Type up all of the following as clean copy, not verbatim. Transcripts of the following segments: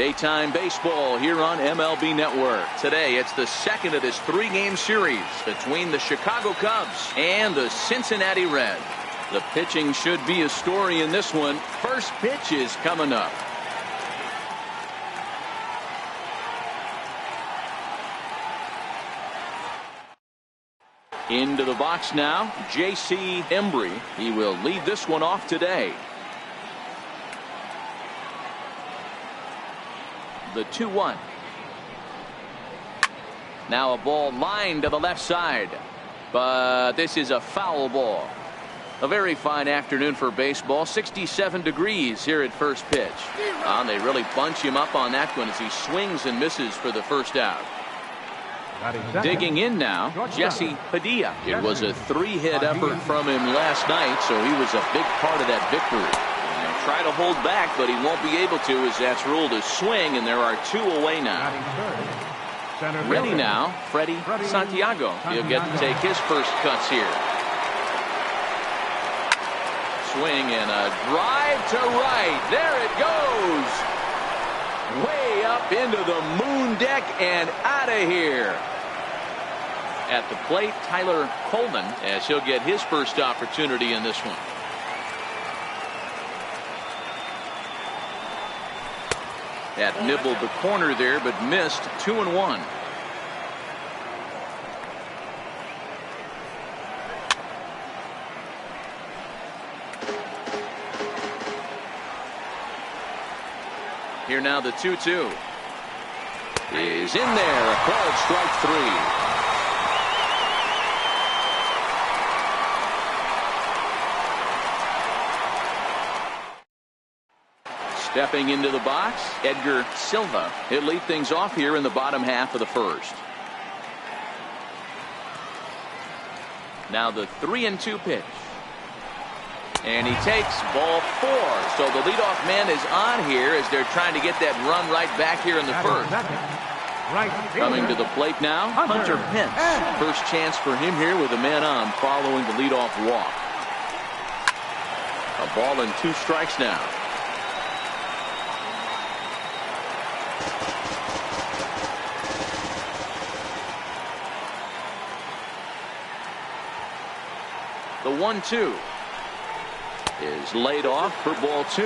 Daytime baseball here on MLB Network. Today it's the second of this three-game series between the Chicago Cubs and the Cincinnati Reds. The pitching should be a story in this one. First pitch is coming up. Into the box now, J.C. Embry. He will lead this one off today. The 2-1. Now a ball lined to the left side, but this is a foul ball. A very fine afternoon for baseball. 67 degrees here at first pitch. They really bunch him up on that one as he swings and misses for the first out. Digging in now, Jesse Padilla. It was a three-hit effort from him last night, so he was a big part of that victory. He'll try to hold back, but he won't be able to as that's ruled a swing, and there are two away now. Ready now, Freddie Santiago. He'll get to take his first cuts here. Swing and a drive to right. There it goes. Way up into the moon deck and out of here. At the plate, Tyler Coleman, as he'll get his first opportunity in this one. That nibbled the corner there, but missed. 2-1. Here now the 2-2 is in there. A called strike three. Stepping into the box, Edgar Silva. He'll lead things off here in the bottom half of the first. Now the 3-2 pitch. And he takes ball four. So the leadoff man is on here as they're trying to get that run right back here in the first. Coming to the plate now, Hunter Pence. First chance for him here with a man on following the leadoff walk. A ball and 2 strikes now. The 1-2 is laid off for ball 2.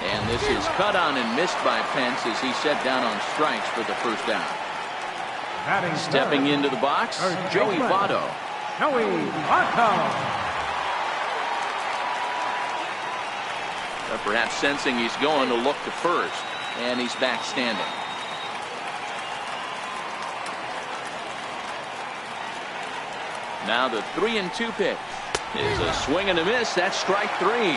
And this is cut on and missed by Pence as he set down on strikes for the first out. Stepping into the box, Joey Votto. Perhaps sensing he's going to look to first. And he's back standing. Now the 3-2 pitch is a swing and a miss. That's strike 3.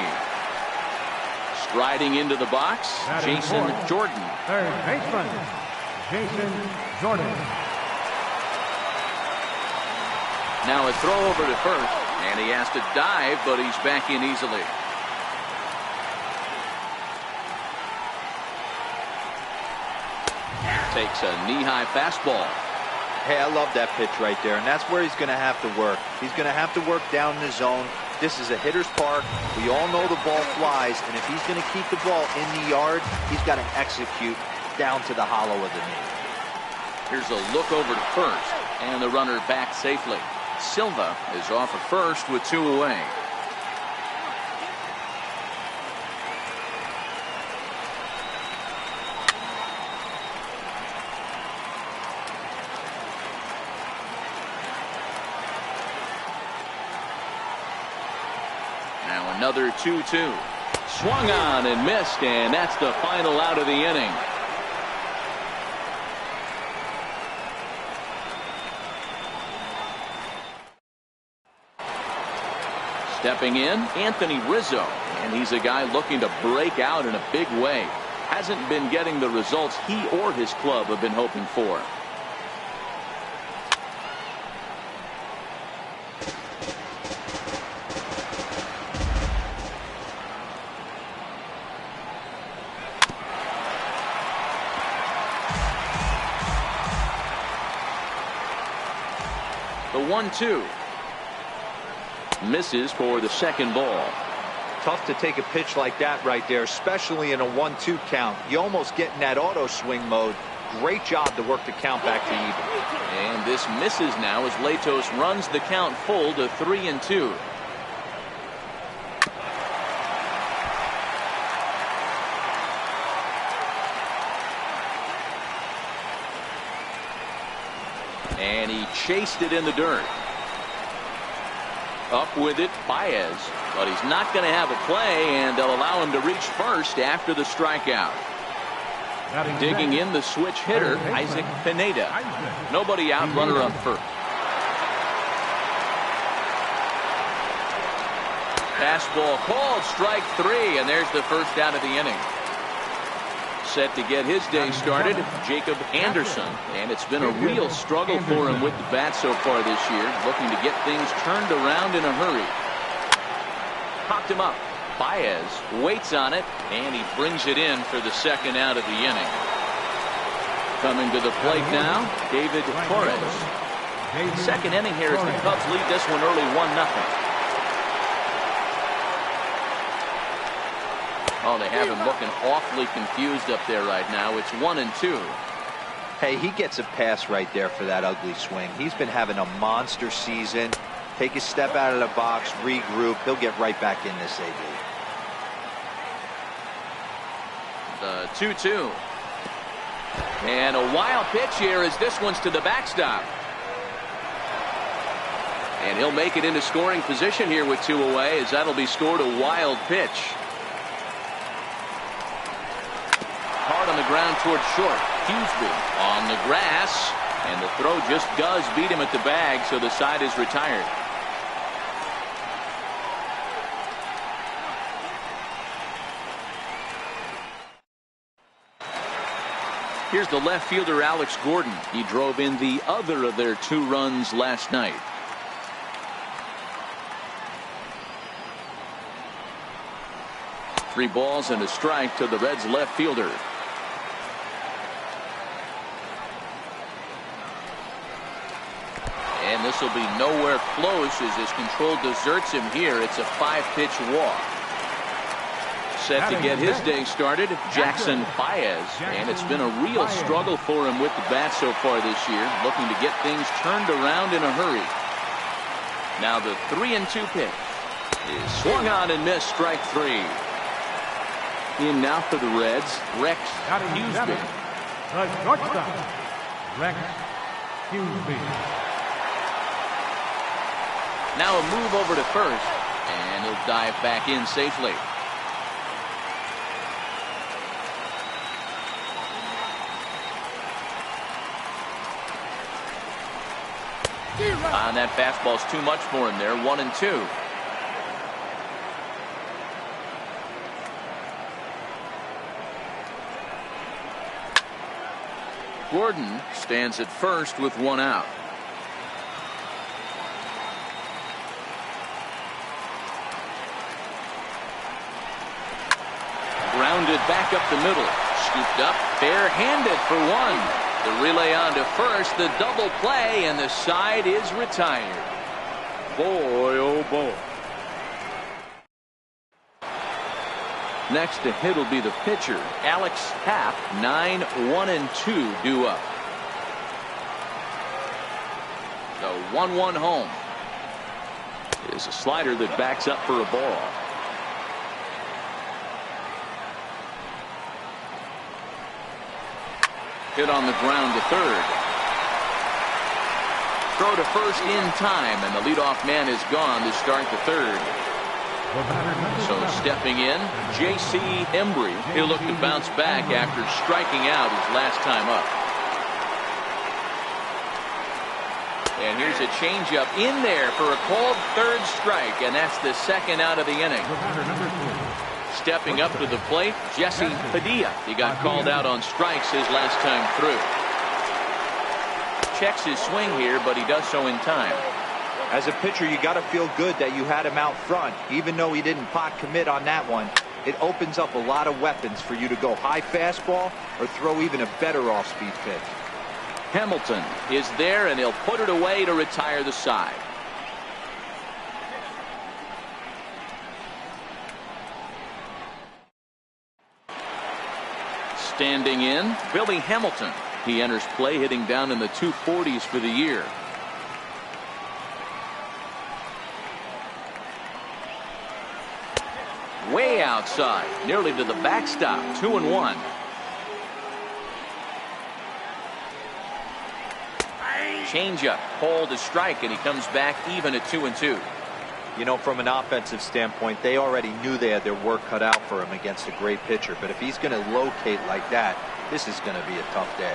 Striding into the box, Jason Jordan. Third baseman, Jason Jordan. Now a throw over to first, and he has to dive, but he's back in easily. Takes a knee-high fastball. Hey, I love that pitch right there, and that's where he's going to have to work. He's going to have to work down the zone. This is a hitter's park. We all know the ball flies, and if he's going to keep the ball in the yard, he's got to execute down to the hollow of the knee. Here's a look over to first, and the runner back safely. Silva is off at first with 2 away. Another 2-2. Swung on and missed, and that's the final out of the inning. Stepping in, Anthony Rizzo, and he's a guy looking to break out in a big way. Hasn't been getting the results he or his club have been hoping for. The 1-2 Misses for the second ball. Tough to take a pitch like that right there, especially in a 1-2 count. You almost get in that auto swing mode. Great job to work the count back to even. And this misses now as Latos runs the count full to 3-2. And he chased it in the dirt. Up with it, Baez. But he's not going to have a play, and they'll allow him to reach first after the strikeout. Digging in the switch hitter, Isaac Pineda. Nobody out, runner up first. Fastball called, strike 3, and there's the first out of the inning. Set to get his day started, Jacob Anderson, and it's been a real struggle for him with the bat so far this year, looking to get things turned around in a hurry. Popped him up. Baez waits on it, and he brings it in for the second out of the inning. Coming to the plate now, David Torres. Second inning here as the Cubs lead this one early 1-0. Oh, they have him looking awfully confused up there right now. It's 1-2. Hey, he gets a pass right there for that ugly swing. He's been having a monster season. Take a step out of the box, regroup. He'll get right back in this AB. The 2-2. And a wild pitch here as this one's to the backstop. And he'll make it into scoring position here with 2 away, as that'll be scored a wild pitch. Hard on the ground towards short. Huseby on the grass, and the throw just does beat him at the bag, so the side is retired. Here's the left fielder, Alex Gordon. He drove in the other of their 2 runs last night. Three balls and a strike to the Reds left fielder. And this will be nowhere close as his control deserts him here. It's a 5-pitch walk. Set to get his day started, Jackson Baez, and it's been a real struggle for him with the bat so far this year, looking to get things turned around in a hurry. Now the 3-2 pitch is swung on and missed, strike 3. In now for the Reds, Rex Huseby. The shortstop, Rex Huseby. Now a move over to first, and he'll dive back in safely. And that fastball's too much for him there. 1-2. Gordon stands at first with 1 out. Grounded back up the middle. Scooped up, bare-handed for 1. The relay on to first, the double play, and the side is retired. Boy, oh boy. Next to hit will be the pitcher, Alex Happ. 9-1-2 due up. The 1-1 home. Is a slider that backs up for a ball. Hit on the ground to third. Throw to first in time, and the leadoff man is gone to start the third. So stepping in, J.C. Embry. He'll look to bounce back after striking out his last time up. And here's a changeup in there for a called third strike, and that's the second out of the inning. Stepping up to the plate, Jesse Padilla. He got called out on strikes his last time through. Checks his swing here, but he does so in time. As a pitcher, you got to feel good that you had him out front. Even though he didn't pot commit on that one, it opens up a lot of weapons for you to go high fastball or throw even a better off-speed pitch. Hamilton is there, and he'll put it away to retire the side. Standing in, Billy Hamilton. He enters play hitting down in the 240s for the year. Way outside, nearly to the backstop. 2-1. Changeup, called to strike, and he comes back even at 2-2. You know, from an offensive standpoint, they already knew they had their work cut out for him against a great pitcher. But if he's going to locate like that, this is going to be a tough day.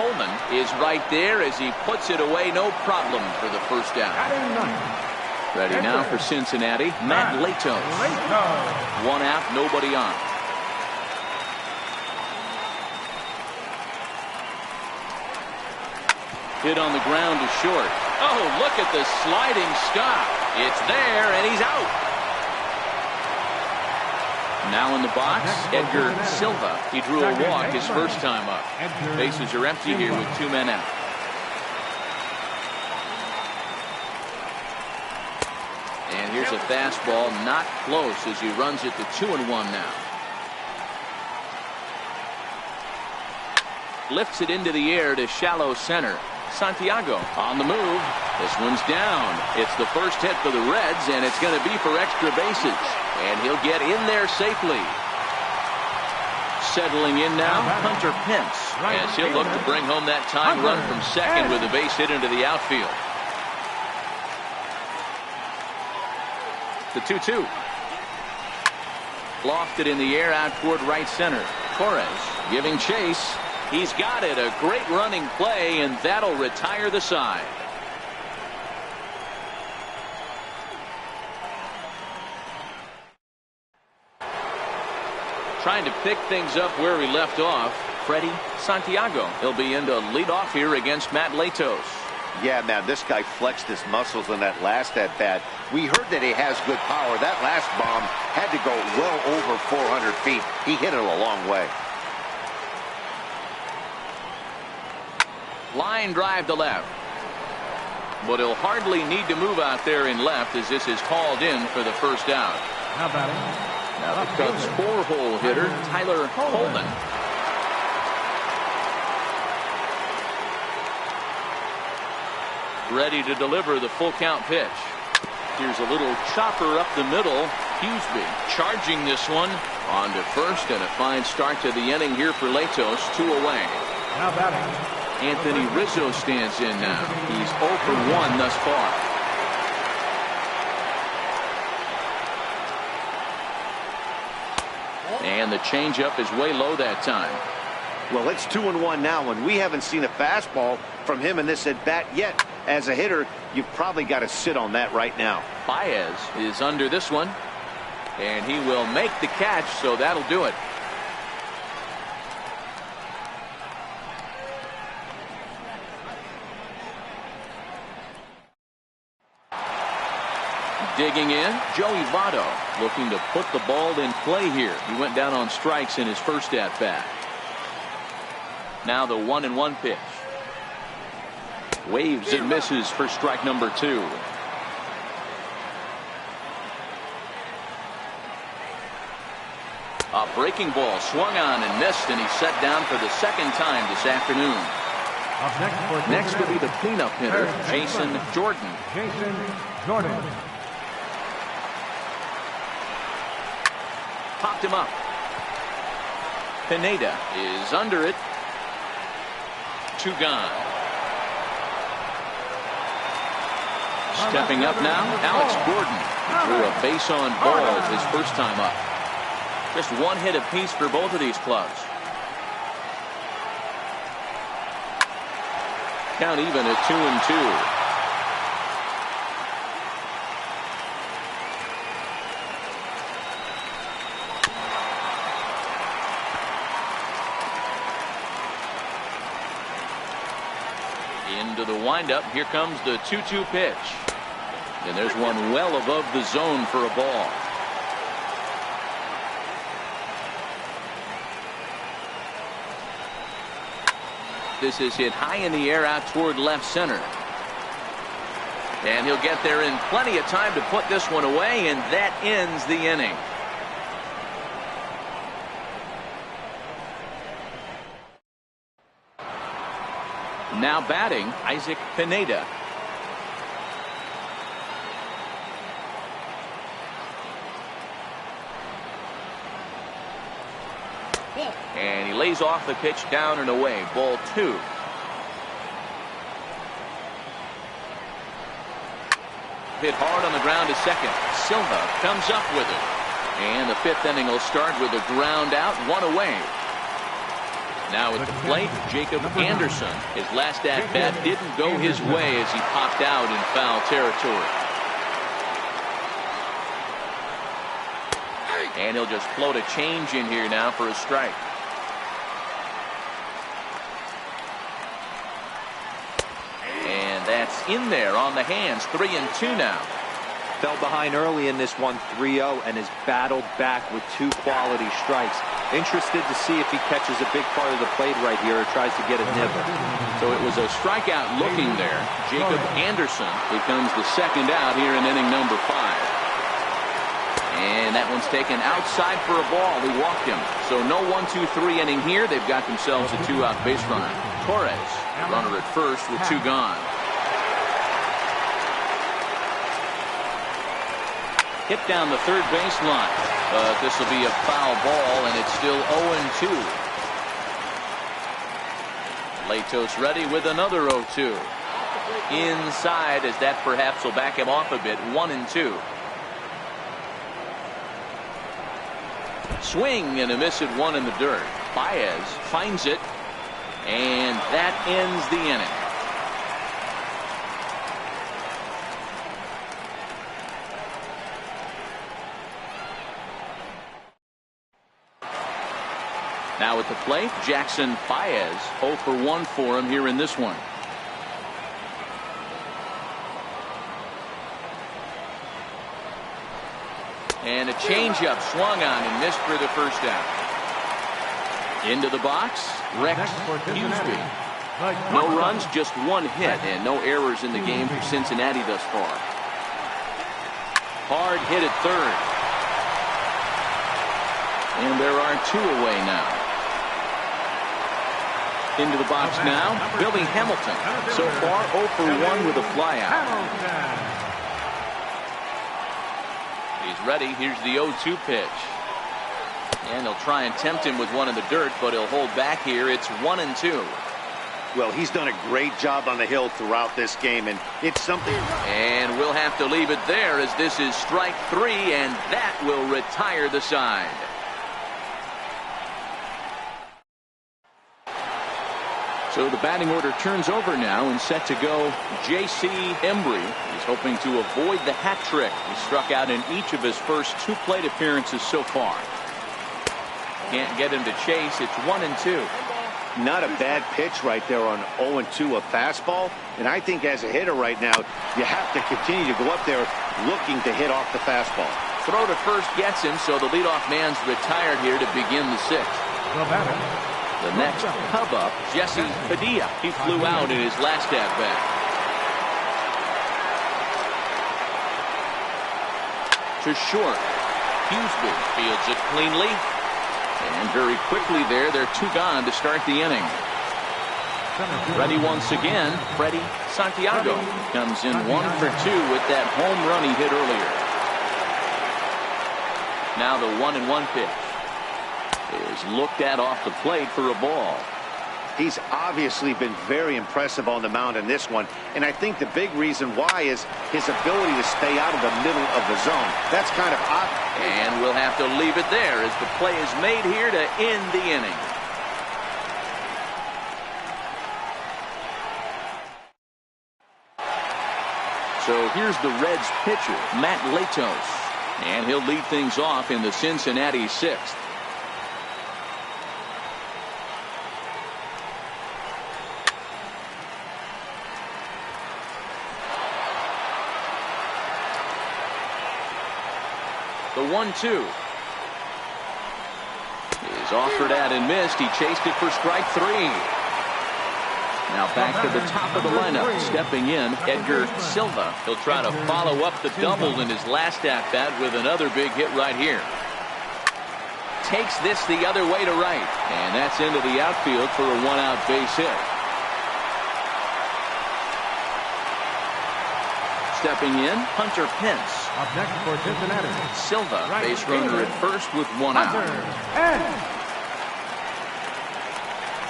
Coleman is right there as he puts it away, no problem for the first down. Ready now for Cincinnati, Matt Latos. One out, nobody on. Hit on the ground to short. Oh, look at the sliding stop. It's there, and he's out. Now in the box, Edgar Silva. He drew a walk his first time up. Bases are empty here with 2 men out. And here's a fastball, not close, as he runs it to 2-1 now. Lifts it into the air to shallow center. Santiago on the move. This one's down. It's the first hit for the Reds, and it's going to be for extra bases. And he'll get in there safely. Settling in now, Hunter Pence, as he'll look to bring home that tying run from second with a base hit into the outfield. The 2-2. Lofted in the air out toward right center. Torres giving chase. He's got it. A great running play, and that'll retire the side. Trying to pick things up where he left off, Freddie Santiago. He'll be in to lead off here against Matt Latos. Yeah, man, this guy flexed his muscles in that last at-bat. We heard that he has good power. That last bomb had to go well over 400 feet. He hit it a long way. Line drive to left. But he'll hardly need to move out there in left as this is called in for the first out. Now batting. Now the Cubs' 4-hole hitter, Tyler Coleman. Ready to deliver the full count pitch. Here's a little chopper up the middle. Huseby charging this one on to first, and a fine start to the inning here for Latos. 2 away. Now batting. Anthony Rizzo stands in now. He's 0 for 1 thus far. And the changeup is way low that time. Well, it's 2-1 now, and we haven't seen a fastball from him in this at-bat yet. As a hitter, you've probably got to sit on that right now. Baez is under this one, and he will make the catch, so that'll do it. Digging in, Joey Votto looking to put the ball in play here. He went down on strikes in his first at-bat. Now the 1-1 pitch. Waves and misses for strike number 2. A breaking ball swung on and missed, and he's set down for the second time this afternoon. Up Next will be the cleanup hitter, Jason Jordan. Jason Jordan. Popped him up. Pineda is under it. 2 gone. Stepping up now, Alex Gordon. He drew a base on balls his first time up. Just 1 hit apiece for both of these clubs. Count even at 2-2. Into the windup. Here comes the 2-2 pitch. And there's one well above the zone for a ball. This is hit high in the air out toward left center. And he'll get there in plenty of time to put this one away, and that ends the inning. Now batting, Isaac Pineda. And he lays off the pitch down and away. Ball 2. Hit hard on the ground to second. Silva comes up with it. And the 5th inning will start with a ground out, 1 away. Now at the plate, Jacob Anderson. His last at bat didn't go his way as he popped out in foul territory. And he'll just float a change in here now for a strike. And that's in there on the hands. 3-2 now. Fell behind early in this one, 3-0, and has battled back with 2 quality strikes. Interested to see if he catches a big part of the plate right here or tries to get a nibble. So it was a strikeout looking there. Jacob Anderson becomes the second out here in inning number 5. And that one's taken outside for a ball. He walked him. So no 1-2-3 inning here. They've got themselves a 2-out base runner. Torres, runner at first with 2 gone. Hit down the third base line. But this will be a foul ball, and it's still 0-2. Latos ready with another 0-2. Inside, as that perhaps will back him off a bit. 1-2. Swing and a miss at 1 in the dirt. Baez finds it, and that ends the inning. Now at the plate, Jackson Baez. 0 for 1 for him here in this one. And a changeup swung on and missed for the first out. Into the box, Rex Huseby. No runs, just 1 hit, and no errors in the game for Cincinnati thus far. Hard hit at third. And there are 2 away now. Into the box now, Billy Hamilton. So far 0 for 1 with a flyout. He's ready. Here's the 0-2 pitch. And they'll try and tempt him with one in the dirt, but he'll hold back here. It's 1-2. Well, he's done a great job on the hill throughout this game, and it's something. And we'll have to leave it there as this is strike 3, and that will retire the side. So the batting order turns over now, and set to go J.C. Embry. He's hoping to avoid the hat trick. He struck out in each of his first 2 plate appearances so far. Can't get him to chase. It's 1-2. Not a bad pitch right there on 0-2, a fastball. And I think as a hitter right now, you have to continue to go up there looking to hit off the fastball. Throw to first gets him, so the leadoff man's retired here to begin the 6th. The next hub up, Jesse Padilla. He flew out in his last at bat. To short. Huseby fields it cleanly. And very quickly there, they're 2 gone to start the inning. Ready once again, Freddie Santiago comes in 1 for 2 with that home run he hit earlier. Now the 1-1 pitch is looked at off the plate for a ball. He's obviously been very impressive on the mound in this one, and I think the big reason why is his ability to stay out of the middle of the zone. That's kind of odd. And we'll have to leave it there as the play is made here to end the inning. So here's the Reds pitcher, Matt Latos, and he'll lead things off in the Cincinnati 6th. The 1-2 is offered at and missed. He chased it for strike 3. Now back to the top of the lineup. Stepping in, Edgar Silva. He'll try to follow up the double in his last at bat with another big hit right here. Takes this the other way to right. And that's into the outfield for a 1-out base hit. stepping in, Hunter Pence. Up next for Cincinnati. Silva, base runner at first with one out.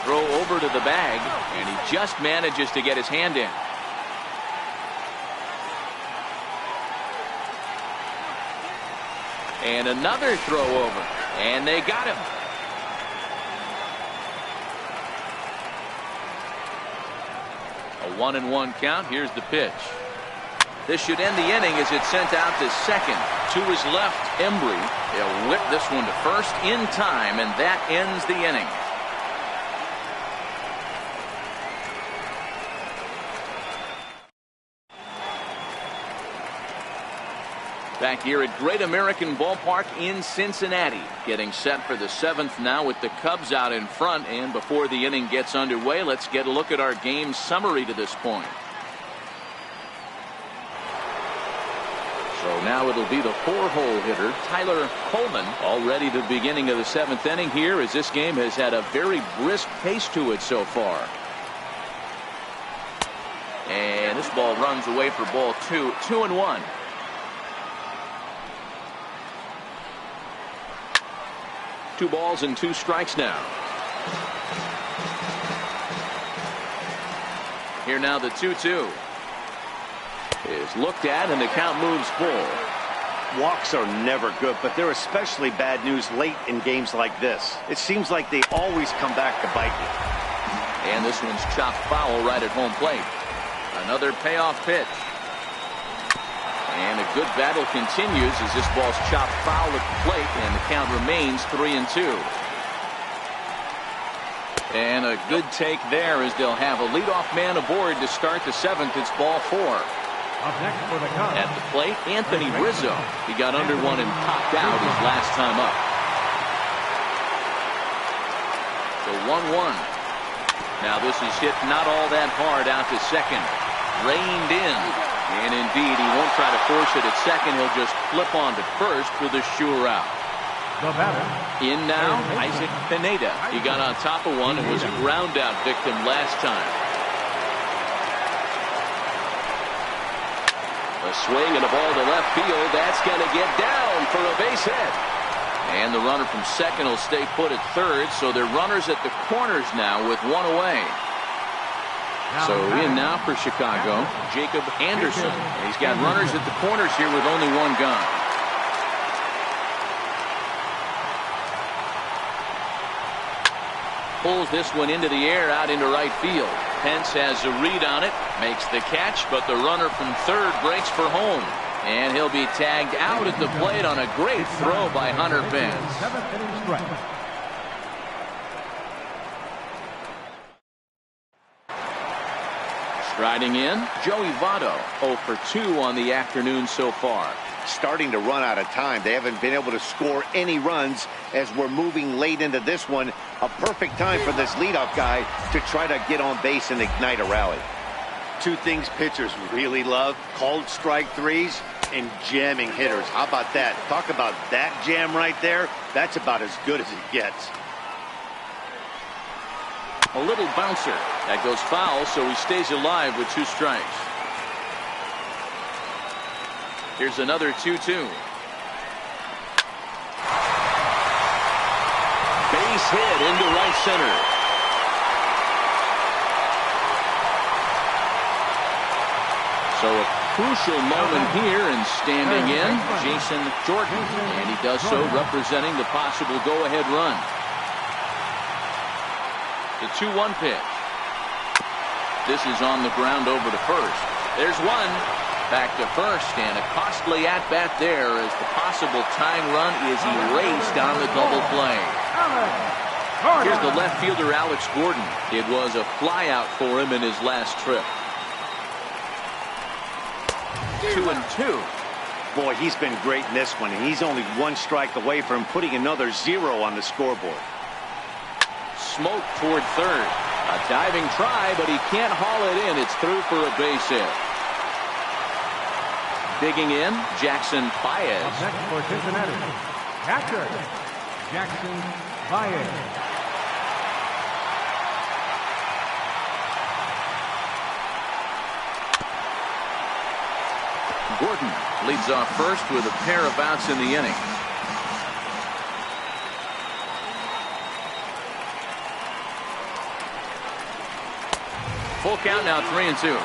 Throw over to the bag, and he just manages to get his hand in. And another throw over, and they got him. A 1-1 count. Here's the pitch. This should end the inning as it's sent out to second. To his left, Embry. He'll whip this one to first in time, and that ends the inning. Back here at Great American Ballpark in Cincinnati, getting set for the 7th now with the Cubs out in front. And before the inning gets underway, let's get a look at our game summary to this point. So now it'll be the 4-hole hitter, Tyler Coleman, already the beginning of the 7th inning here, as this game has had a very brisk pace to it so far. And this ball runs away for ball 2, 2-1. Two balls and 2 strikes now. Here now the 2-2 is looked at, and the count moves full. Walks are never good, but they're especially bad news late in games like this. It seems like they always come back to bite you. And this one's chopped foul right at home plate. Another payoff pitch. And a good battle continues as this ball's chopped foul at the plate, and the count remains 3-2. And a good take there as they'll have a leadoff man aboard to start the 7th. It's ball 4. Up next for the Cubs. At the plate, Anthony Rizzo. He got under one and popped out his last time up. So 1-1. Now this is hit not all that hard out to second. Reined in. And indeed, he won't try to force it at second. He'll just flip on to first for the sure out. The batter. In now, Isaac Pineda. He got on top of one and was a ground out victim last time. A swing and a ball to left field. That's going to get down for a base hit. And the runner from second will stay put at third. So they're runners at the corners now with one away. So in now for Chicago, Jacob Anderson. He's got runners at the corners here with only one gone. Pulls this one into the air out into right field. Pence has a read on it, makes the catch, but the runner from third breaks for home. And he'll be tagged out at the plate on a great throw by Hunter Pence. 7th inning strike. Striding in, Joey Votto, 0 for 2 on the afternoon so far. Starting to run out of time. They haven't been able to score any runs as we're moving late into this one. A perfect time for this leadoff guy to try to get on base and ignite a rally. Two things pitchers really love: called strike threes and jamming hitters. How about that? Talk about that jam right there. That's about as good as it gets. A little bouncer. That goes foul, so he stays alive with 2 strikes. Here's another 2-2. Base hit into right center. So a crucial moment here, and standing in, Jason Jordan. And he does so representing the possible go-ahead run. The 2-1 pitch. This is on the ground over to first. There's one. Back to first, and a costly at-bat there as the possible tying run is erased on the double play. Here's the left fielder, Alex Gordon. It was a flyout for him in his last trip. 2-2. Boy, he's been great in this one, and he's only 1 strike away from putting another 0 on the scoreboard. Smoke toward third. A diving try, but he can't haul it in. It's through for a base hit. Digging in, Jackson Baez. Up next for Cincinnati, catcher, Jackson Baez. Gordon leads off first with a pair of outs in the inning. Full count now, 3-2.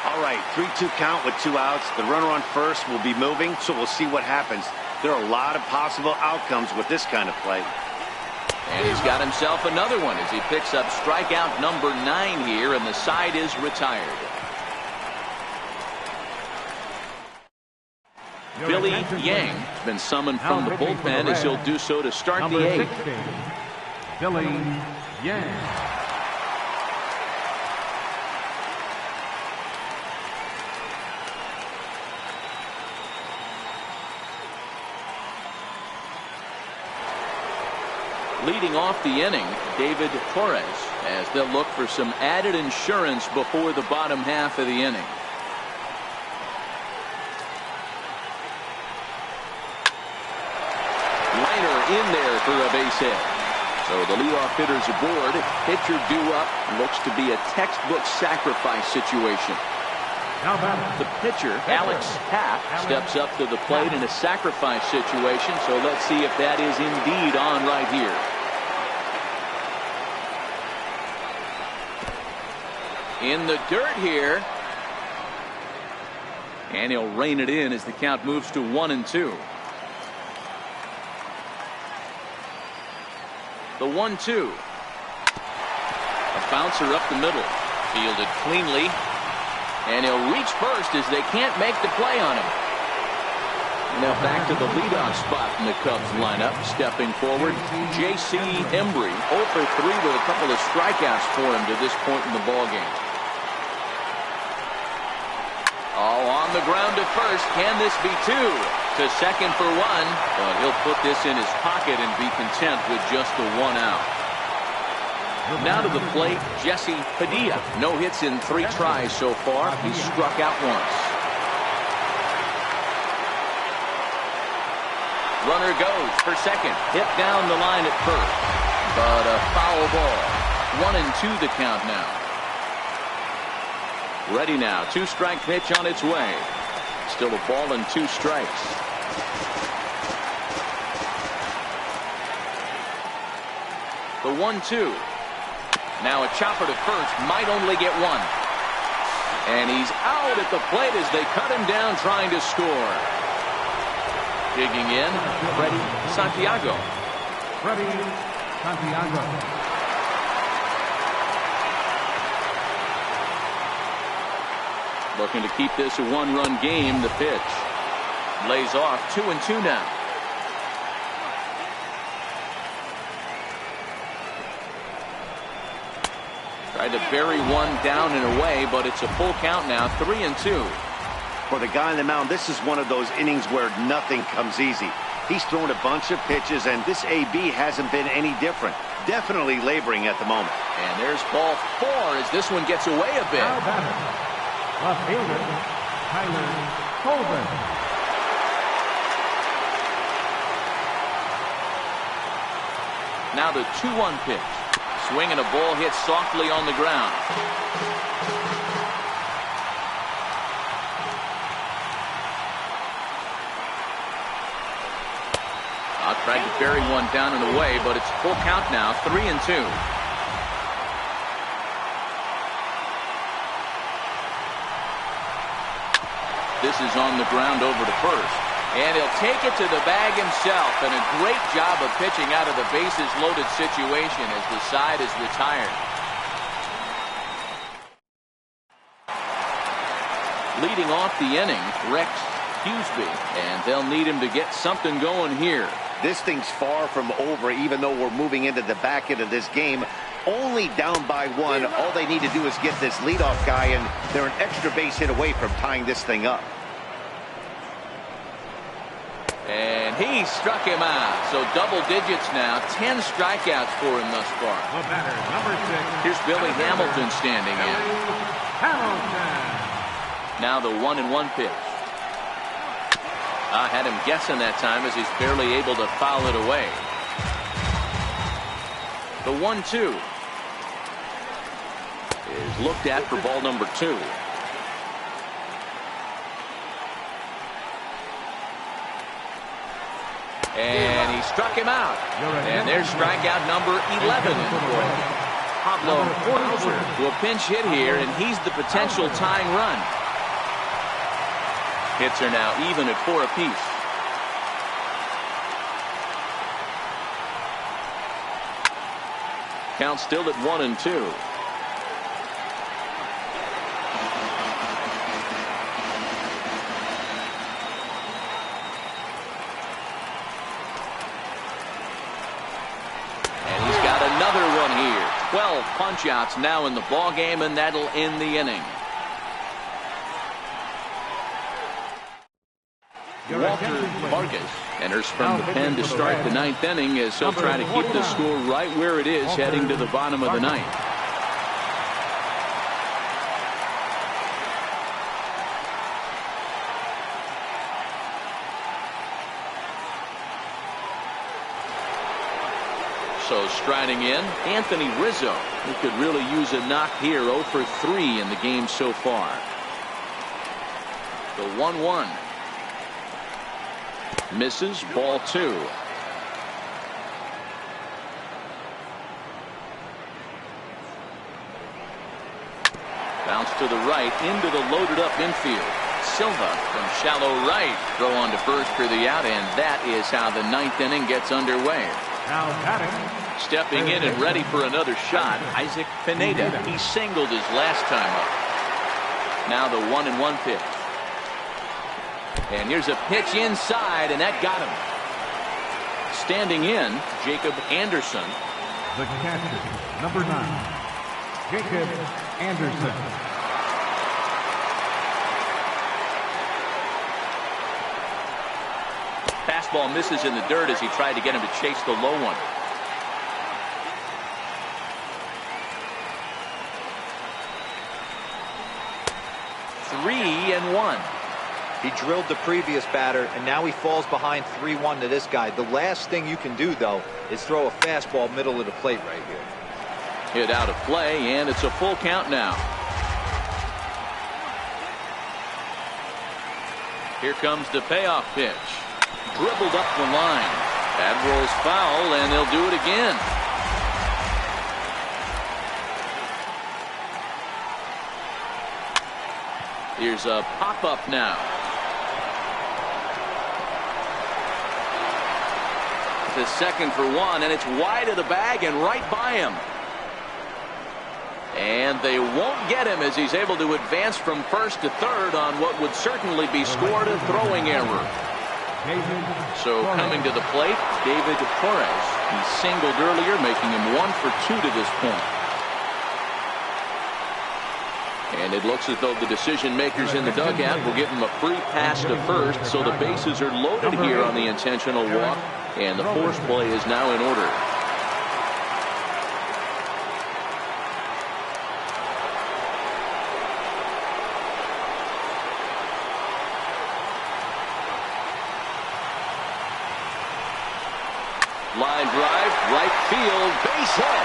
All right, 3-2 count with 2 outs. The runner on first will be moving, so we'll see what happens. There are a lot of possible outcomes with this kind of play. And he's got himself another one as he picks up strikeout number 9 here, and the side is retired. Billy Yang has been summoned from the bullpen as he'll do so to start the 8th. Billy Yang. Leading off the inning, David Torres, as they'll look for some added insurance before the bottom half of the inning. Liner in there for a base hit. So the leadoff hitter's aboard. Pitcher due up. Looks to be a textbook sacrifice situation. The pitcher, Alex Happ, steps up to the plate in a sacrifice situation. So let's see if that is indeed on right here. In the dirt here. And he'll rein it in as the count moves to 1-2. The 1-2. A bouncer up the middle. Fielded cleanly. And he'll reach first as they can't make the play on him. Now back to the leadoff spot in the Cubs lineup. Stepping forward, J.C. Embry. 0 for 3 with a couple of strikeouts for him to this point in the ballgame. Oh, on the ground to first. Can this be 2? To second for 1. But he'll put this in his pocket and be content with just the 1 out. Now to the plate, Jesse Padilla. No hits in 3 tries so far. He's struck out once. Runner goes for second. Hit down the line at first. But a foul ball. 1-2 the count now. Ready now. 2-strike pitch on its way. Still a ball and 2 strikes. The 1-2. Now a chopper to first. Might only get 1. And he's out at the plate as they cut him down trying to score. Digging in, Freddie Santiago. Freddie Santiago. Looking to keep this a 1-run game. The pitch. Lays off 2-2 now. Tried to bury one down and away, but it's a full count now. 3-2. For the guy on the mound, this is one of those innings where nothing comes easy. He's thrown a bunch of pitches, and this AB hasn't been any different. Definitely laboring at the moment. And there's ball 4 as this one gets away a bit. Now batter, left fielder, Tyler Colvin. Now the 2-1 pitch. Swing and a ball hit softly on the ground. Tried to bury one down and away, but it's full count now. 3-2. This is on the ground over to first. And he'll take it to the bag himself. And a great job of pitching out of the bases loaded situation as the side is retired. Leading off the inning, Rex Huseby. And they'll need him to get something going here. This thing's far from over, even though we're moving into the back end of this game. Only down by 1. All they need to do is get this leadoff guy, and they're an extra base hit away from tying this thing up. And he struck him out. So double digits now. 10 strikeouts for him thus far. The batter, number 6. Here's Billy Hamilton standing in. Hamilton. Now the 1-1 pitch. I had him guessing that time as he's barely able to foul it away. The 1-2 is looked at for ball number 2. And he struck him out. And there's strikeout number 11 in play. Pablo Bowser to a pinch hit here, and he's the potential tying run. Hits are now even at 4 apiece. Count still at 1-2. Another one here. 12 punch-outs now in the ball game, and that'll end the inning. Walter Vargas enters from the pen to start the 9th inning as he'll try to keep the score right where it is heading to the bottom of the 9th. So striding in, Anthony Rizzo, who could really use a knock here. 0 for 3 in the game so far. The 1-1. Misses, ball 2. Bounce to the right, into the loaded up infield. Silva from shallow right. Throw on to first for the out, and that is how the 9th inning gets underway. Now batting. Stepping in and ready for another shot, Isaac Pineda. He singled his last time up. Now the 1-1 pitch. And here's a pitch inside, and that got him. Standing in, Jacob Anderson. The catcher, number 9, Jacob Anderson. Fastball misses in the dirt as he tried to get him to chase the low one. Three and 1. He drilled the previous batter, and now he falls behind 3-1 to this guy. The last thing you can do, though, is throw a fastball middle of the plate right here. Hit out of play, and it's a full count now. Here comes the payoff pitch. Dribbled up the line. That rolls foul, and they'll do it again. Here's a pop-up now. To second for 1, and it's wide of the bag and right by him. And they won't get him as he's able to advance from first to third on what would certainly be scored a throwing error. So coming to the plate, David Torres. He singled earlier, making him 1 for 2 to this point. And it looks as though the decision makers in the dugout will give him a free pass to first, so the bases are loaded here on the intentional walk, and the force play is now in order. Line drive, right field, base hit.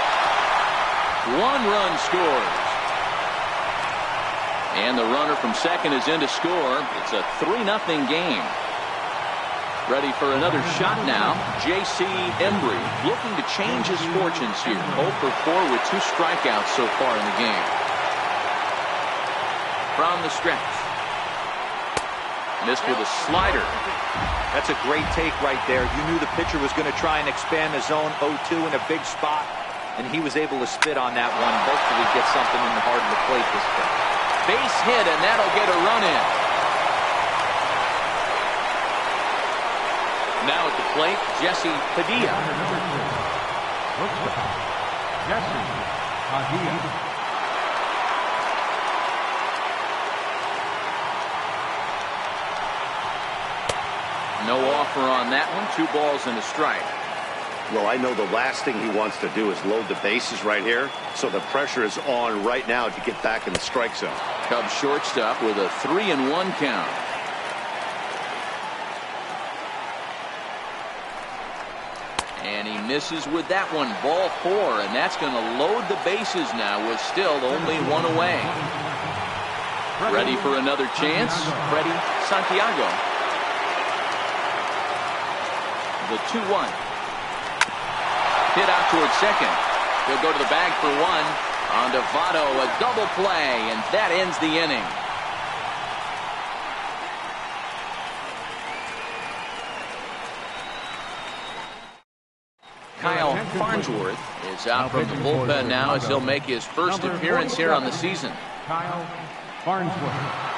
1 run scores. And the runner from second is in to score. It's a 3-0 game. Ready for another shot now. J.C. Embry looking to change his fortunes here. 0 for 4 with 2 strikeouts so far in the game. From the stretch. Missed with a slider. That's a great take right there. You knew the pitcher was going to try and expand the zone 0-2 in a big spot, and he was able to spit on that one. Hopefully get something in the heart of the plate this time. Base hit, and that'll get a run in. Now at the plate, Jesse Padilla. Jesse Padilla. No offer on that one. 2 balls and a strike. Well, I know the last thing he wants to do is load the bases right here, so the pressure is on right now to get back in the strike zone. Cubs shortstop with a 3-1 count. And he misses with that one. Ball 4, and that's going to load the bases now with still only 1 away. Ready for another chance, Freddie Santiago. The 2-1. Hit out towards second. He'll go to the bag for one. On to Votto, a double play, and that ends the inning. Kyle Farnsworth is out from the bullpen now as he'll make his first appearance here on the season. Kyle Farnsworth.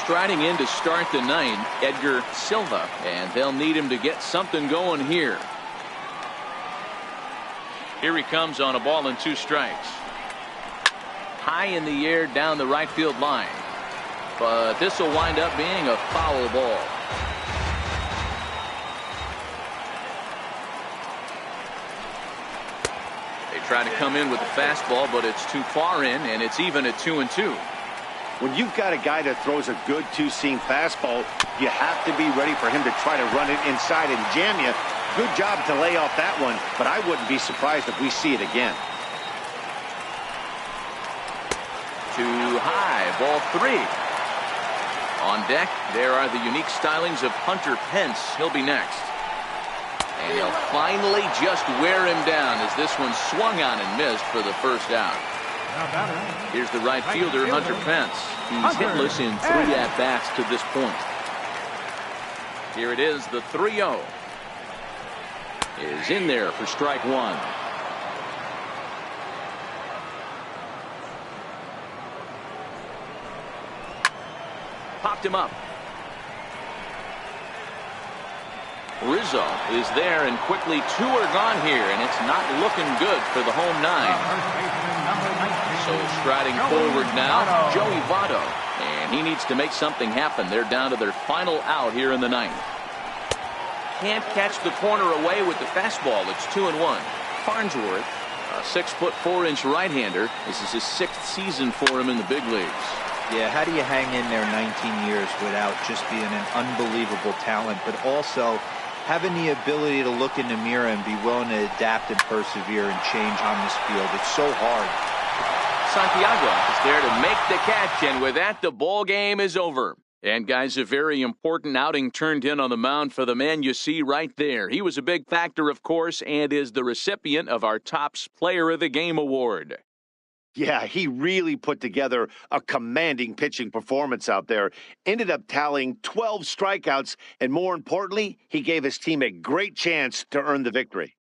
Striding in to start the ninth, Edgar Silva, and they'll need him to get something going here. Here he comes on a ball and 2 strikes. High in the air down the right field line. But this will wind up being a foul ball. They try to come in with a fastball, but it's too far in, and it's even at 2-2. When you've got a guy that throws a good two-seam fastball, you have to be ready for him to try to run it inside and jam you. Good job to lay off that one, but I wouldn't be surprised if we see it again. Too high, ball 3. On deck, there are the unique stylings of Hunter Pence. He'll be next. And he'll finally just wear him down as this one swung on and missed for the first out. Here's the right fielder, Hunter Pence. He's hitless in 3 at-bats to this point. Here it is, the 3-0. Is in there for strike 1. Popped him up. Rizzo is there, and quickly 2 are gone here, and it's not looking good for the home 9. So striding forward now, Joey Votto, and he needs to make something happen. They're down to their final out here in the 9th. Can't catch the corner away with the fastball. It's 2-1. Farnsworth, a 6'4" right-hander. This is his 6th season for him in the big leagues. Yeah, how do you hang in there 19 years without just being an unbelievable talent, but also having the ability to look in the mirror and be willing to adapt and persevere and change on this field? It's so hard. Santiago is there to make the catch, and with that, the ball game is over. And guys, a very important outing turned in on the mound for the man you see right there. He was a big factor, of course, and is the recipient of our Topps Player of the Game award. Yeah, he really put together a commanding pitching performance out there. Ended up tallying 12 strikeouts, and more importantly, he gave his team a great chance to earn the victory.